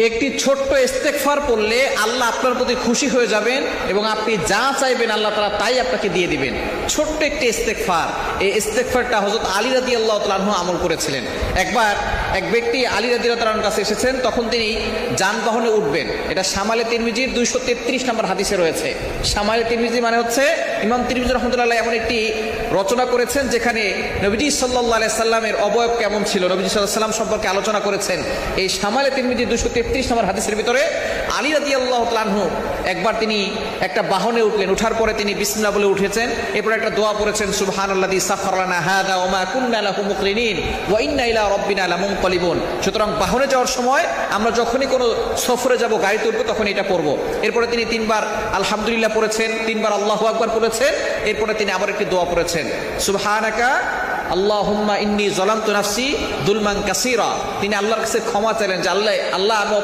একটি ছোট্ট ইস্তেগফার পড়লে আল্লাহ আপনার প্রতি খুশি হয়ে যাবেন এবং আপনি যা চাইবেন আল্লাহ তাআলা তাই আপনাকে দিয়ে দিবেন। ছোট্ট একটি ইস্তেগফার, এই ইস্তেগফারটা হযরত আলী রাদিয়াল্লাহু তাআলা আনহু আমল করেছিলেন। একবার এক ব্যক্তি আলী রাদিয়াল্লাহু তাআলার কাছে এসেছেন, তখন তিনি যানবাহনে উঠবেন। এটা শামালে তিরমিজির 233 নম্বর হাদিসে রয়েছে। শামালে তিরমিজি মানে হচ্ছে ইমাম তিরমিজি রাহমাতুল্লাহ এমন একটি রচনা করেছেন যেখানে নবীজি সাল্লাল্লাহু আলাইহি সাল্লামের অবয়ব কেমন ছিল, নবীজি সাল্লাল্লাহু আলাইহি সাল্লাম সম্পর্কে আলোচনা করেছেন। এই শামালে তিরমিজি 233 নম্বর হাদিসের ভিতরে আলী রাদিয়াল্লাহু তাআলা আনহু একবার তিনি একটা বাহনে উঠলেন, উঠার পরে তিনি বিসমিল্লাহ বলে উঠেছেন, এরপর একটা দোয়া পড়েছেন, সুবহানাল্লাযী সাখারা লানা হাযা ওয়া মা কুন্না লাহু মুকরিনিন ওয়া ইন্না ইলা রাব্বিনা লামুনকালিবুন। সুতরাং বাহনে যাওয়ার সময় আমরা যখনই কোনো সফরে যাব, গাড়িতে উঠবো, তখন এটা পড়বো। এরপরে তিনি 3 বার আলহামদুলিল্লাহ পড়েছেন, 3 বার আল্লাহু আকবার পড়েছেন, এরপরে তিনি আবার একটি দোয়া পড়েছেন, সুবহানাকা আল্লাহুম্মা ইন্নী যালামতু নাফসি যুলমান কাসীরা। তিনি আল্লাহর কাছে ক্ষমা চাইলেন যে আল্লাহ আমি